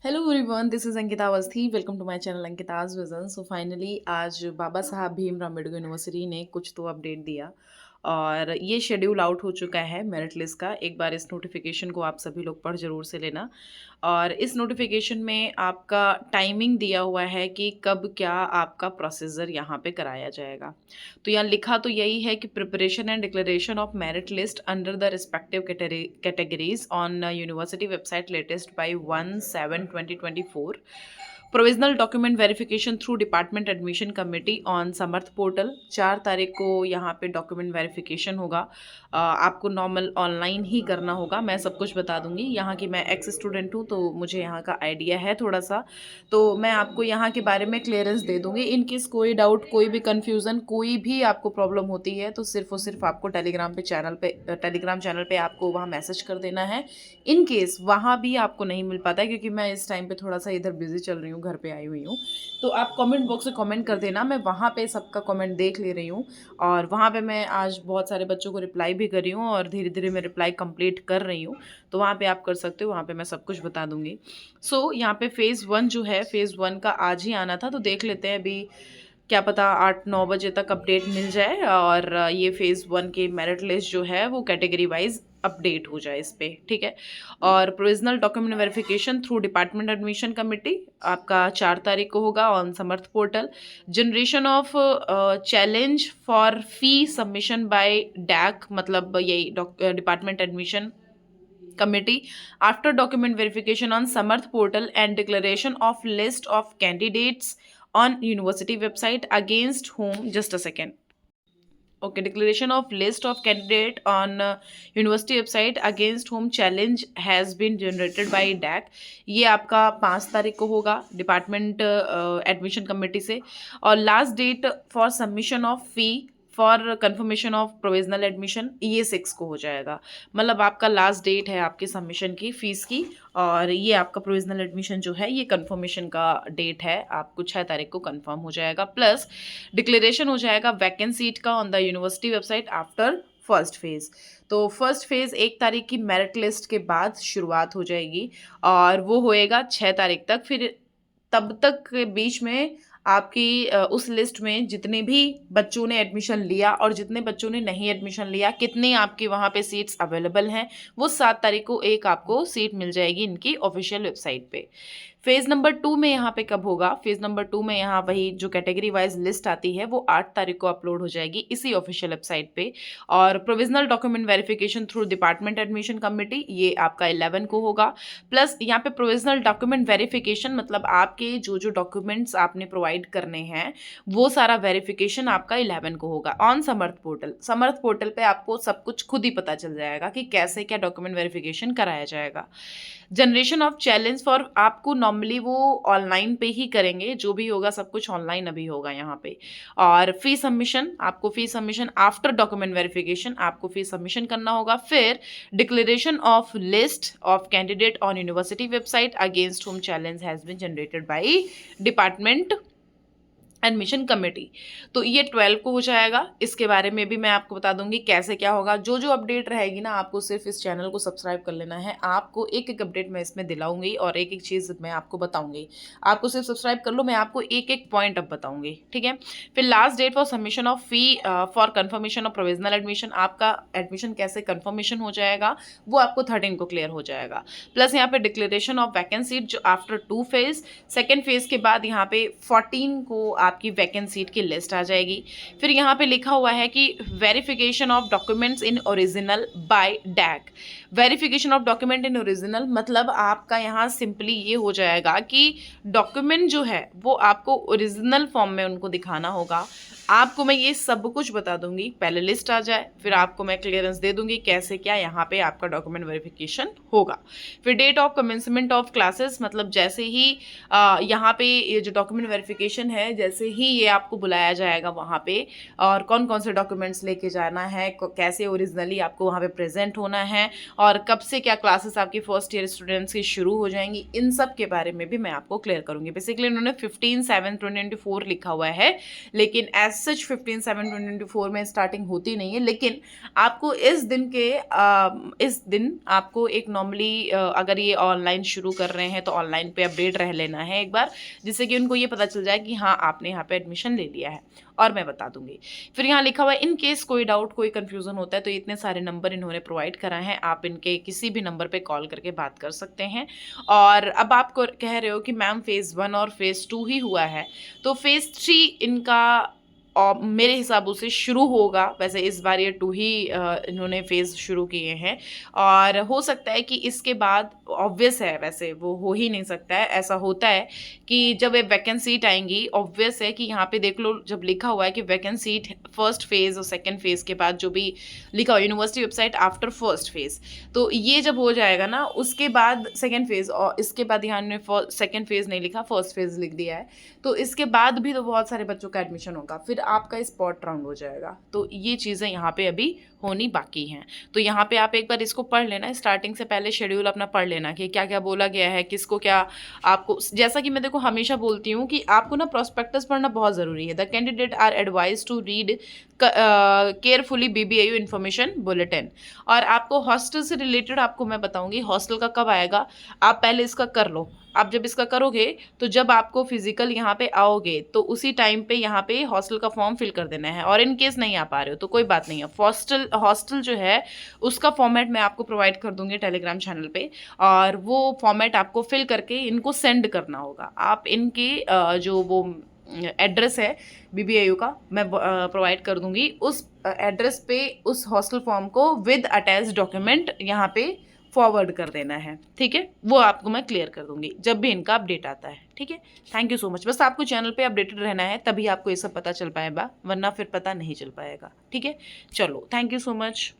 Hello everyone, this is Ankita Awasthi. Welcome to my channel Ankita's vision. So finally आज Baba Saheb Bhimrao Ambedkar university ने कुछ तो अपडेट दिया और ये शेड्यूल आउट हो चुका है मेरिट लिस्ट का। एक बार इस नोटिफिकेशन को आप सभी लोग पढ़ ज़रूर से लेना। और इस नोटिफिकेशन में आपका टाइमिंग दिया हुआ है कि कब क्या आपका प्रोसीजर यहाँ पे कराया जाएगा। तो यहाँ लिखा तो यही है कि preparation and declaration of merit list under the respective categories on university website latest by 1/7/2024। Provisional document verification through department admission committee on Samarth portal. 4 तारीख को यहाँ पे डॉक्यूमेंट वेरिफिकेशन होगा। आपको नॉर्मल ऑनलाइन ही करना होगा। मैं सब कुछ बता दूंगी। यहाँ की मैं एक्स स्टूडेंट हूँ तो मुझे यहाँ का आइडिया है थोड़ा सा, तो मैं आपको यहाँ के बारे में क्लियरेंस दे दूंगी। इन केस कोई डाउट, कोई भी कन्फ्यूज़न, कोई भी आपको प्रॉब्लम होती है तो सिर्फ और सिर्फ आपको टेलीग्राम चैनल पे आपको वहाँ मैसेज कर देना है। इन केस वहाँ भी आपको नहीं मिल पाता है, क्योंकि मैं इस टाइम पे थोड़ा सा इधर बिजी चल रही हूँ, घर पे आई हुई हूँ, तो आप कमेंट बॉक्स में कमेंट कर देना। मैं वहाँ पे सबका कमेंट देख ले रही हूँ और वहाँ पे मैं आज बहुत सारे बच्चों को रिप्लाई भी कर रही हूँ और धीरे धीरे मैं रिप्लाई कंप्लीट कर रही हूँ। तो वहाँ पे आप कर सकते हो, वहाँ पे मैं सब कुछ बता दूंगी। सो यहाँ पे फ़ेज़ 1 जो है, फ़ेज़ 1 का आज ही आना था, तो देख लेते हैं अभी क्या पता 8-9 बजे तक अपडेट मिल जाए और ये फ़ेज़ 1 के मेरिट लिस्ट जो है वो कैटेगरी वाइज अपडेट हो जाए इस पे, ठीक है। और provisional document verification through department admission committee आपका 4 तारीख को होगा on Samarth portal. Generation of challenge for fee submission by DAC, मतलब यही department admission committee after document verification on Samarth portal and declaration of list of candidates on university website against whom, just a second, okay, declaration of list of candidate on university website against whom challenge has been generated by DAC। ये आपका 5 तारीख को होगा department admission committee से। और last date for submission of fee for confirmation of provisional admission ये 6 को हो जाएगा। मतलब आपका लास्ट डेट है आपके सबमिशन की फ़ीस की, और ये आपका प्रोविजनल एडमिशन जो है ये कंफर्मेशन का डेट है, आपको 6 तारीख को कंफर्म हो जाएगा। प्लस डिक्लेरेशन हो जाएगा वैकेंट सीट का on the university website after first phase. तो फर्स्ट फेज़ 1 तारीख की मेरिट लिस्ट के बाद शुरुआत हो जाएगी और वो होएगा 6 तारीख तक। फिर तब तक के बीच में आपकी उस लिस्ट में जितने भी बच्चों ने एडमिशन लिया और जितने बच्चों ने नहीं एडमिशन लिया, कितनी आपकी वहाँ पे सीट्स अवेलेबल हैं, वो 7 तारीख को एक आपको सीट मिल जाएगी इनकी ऑफिशियल वेबसाइट पे। फेज़ नंबर 2 में यहाँ पे कब होगा? फेज़ नंबर 2 में यहाँ वही जो कैटेगरी वाइज लिस्ट आती है वो 8 तारीख को अपलोड हो जाएगी इसी ऑफिशियल वेबसाइट पे। और provisional document verification through department admission committee ये आपका 11 को होगा। प्लस यहाँ पे प्रोविजनल डॉक्यूमेंट वेरिफिकेशन मतलब आपके जो जो डॉक्यूमेंट्स आपने प्रोवाइड करने हैं वो सारा वेरिफिकेशन आपका 11 को होगा on Samarth portal. Samarth portal पे आपको सब कुछ खुद ही पता चल जाएगा कि कैसे क्या डॉक्यूमेंट वेरिफिकेशन कराया जाएगा। जनरेशन ऑफ चैलेंज फॉर आपको नॉर्मली वो ऑनलाइन पे ही करेंगे, जो भी होगा सब कुछ ऑनलाइन अभी होगा यहाँ पे। और फी सबमिशन, आपको fee submission after document verification आपको फी सबमिशन करना होगा। फिर declaration of list of candidate on university website against home challenge has been generated by department admission committee. तो ये 12 को हो जाएगा। इसके बारे में भी मैं आपको बता दूंगी कैसे क्या होगा। जो जो अपडेट रहेगी ना, आपको सिर्फ इस चैनल को सब्सक्राइब कर लेना है। आपको एक एक अपडेट मैं इसमें दिलाऊंगी और एक एक चीज़ मैं आपको बताऊंगी। आपको सिर्फ सब्सक्राइब कर लो, मैं आपको एक एक पॉइंट अब बताऊंगी, ठीक है। फिर last date for submission of fee for confirmation of provisional admission, आपका एडमिशन कैसे कन्फर्मेशन हो जाएगा वो आपको 13 को क्लियर हो जाएगा। प्लस यहाँ पे डिक्लेरेशन ऑफ वैकेंसी जो आफ्टर 2 फेज, सेकेंड फेज के बाद यहाँ पे 14 को आपकी वैकेंट सीट की लिस्ट आ जाएगी। फिर यहाँ पे लिखा हुआ है कि verification of documents in original by DAC. Verification of document in original मतलब आपका यहाँ सिंपली ये हो जाएगा कि डॉक्यूमेंट जो है वो आपको ओरिजिनल फॉर्म में उनको दिखाना होगा। आपको मैं ये सब कुछ बता दूंगी, पहले लिस्ट आ जाए फिर आपको मैं क्लियरेंस दे दूंगी कैसे क्या यहाँ पे आपका डॉक्यूमेंट वेरिफिकेशन होगा। फिर date of commencement of classes, मतलब जैसे ही यहाँ पे ये जो डॉक्यूमेंट वेरिफिकेशन है, जैसे ही ये आपको बुलाया जाएगा वहाँ पे, और कौन कौन से डॉक्यूमेंट्स लेके जाना है, कैसे ओरिजिनली आपको वहाँ पे प्रेजेंट होना है, और कब से क्या क्लासेस आपकी फर्स्ट ईयर स्टूडेंट्स की शुरू हो जाएंगी, इन सब के बारे में भी मैं आपको क्लियर करूँगी। बेसिकली इन्होंने 15/7/2024 लिखा हुआ है, लेकिन एज सच 15/7/2024 में स्टार्टिंग होती नहीं है, लेकिन आपको इस दिन आपको एक नॉर्मली अगर ये ऑनलाइन शुरू कर रहे हैं तो ऑनलाइन पे अपडेट रह लेना है एक बार, जिससे कि उनको ये पता चल जाए कि हाँ आपने यहाँ पे एडमिशन ले लिया है, और मैं बता दूंगी। फिर यहाँ लिखा हुआ है इन केस कोई डाउट कोई कंफ्यूजन होता है तो इतने सारे नंबर इन्होंने प्रोवाइड करा है, आप इनके किसी भी नंबर पे कॉल करके बात कर सकते हैं। और अब आप कह रहे हो कि मैम फेज़ 1 और फेज़ 2 ही हुआ है, तो फेज़ 3 इनका और मेरे हिसाबों से शुरू होगा। वैसे इस बार ये 2 ही इन्होंने फेज़ शुरू किए हैं, और हो सकता है कि इसके बाद ऑब्वियस है, वैसे वो हो ही नहीं सकता है, ऐसा होता है कि जब ये वैकेंट सीट आएंगी, ऑब्वियस है कि यहाँ पे देख लो जब लिखा हुआ है कि वैकेंट सीट फर्स्ट फेज़ और सेकेंड फेज़ के बाद जो भी लिखा हुआ university website after first phase, तो ये जब हो जाएगा ना उसके बाद सेकेंड फेज़, और इसके बाद यहाँ ने सेकेंड फेज़ नहीं लिखा, फर्स्ट फेज़ लिख दिया है, तो इसके बाद भी तो बहुत सारे बच्चों का एडमिशन होगा, फिर आपका स्पॉट राउंड हो जाएगा। तो ये चीज़ें यहाँ पे अभी होनी बाकी हैं, तो यहाँ पे आप एक बार इसको पढ़ लेना, स्टार्टिंग से पहले शेड्यूल अपना पढ़ लेना कि क्या क्या बोला गया है, किसको क्या आपको, जैसा कि मैं देखो हमेशा बोलती हूँ कि आपको ना प्रोस्पेक्टस पढ़ना बहुत ज़रूरी है। The candidate are advise to read carefully BBAU information bulletin. और आपको हॉस्टल से रिलेटेड आपको मैं बताऊँगी हॉस्टल का कब आएगा, आप पहले इसका कर लो। आप जब इसका करोगे तो जब आपको फिजिकल यहाँ पे आओगे तो उसी टाइम पे यहाँ पे हॉस्टल का फॉर्म फिल कर देना है, और इन केस नहीं आ पा रहे हो तो कोई बात नहीं है, हॉस्टल जो है उसका फॉर्मेट मैं आपको प्रोवाइड कर दूंगी टेलीग्राम चैनल पे, और वो फॉर्मेट आपको फिल करके इनको सेंड करना होगा। आप इनके जो वो एड्रेस है BBAU का मैं प्रोवाइड कर दूंगी, उस एड्रेस पे उस हॉस्टल फॉर्म को विद अटैच डॉक्यूमेंट यहाँ पे फॉरवर्ड कर देना है, ठीक है। वो आपको मैं क्लियर कर दूंगी जब भी इनका अपडेट आता है, ठीक है। Thank you so much. बस आपको चैनल पे अपडेटेड रहना है, तभी आपको ये सब पता चल पाएगा, वरना फिर पता नहीं चल पाएगा, ठीक है। चलो, थैंक यू सो मच।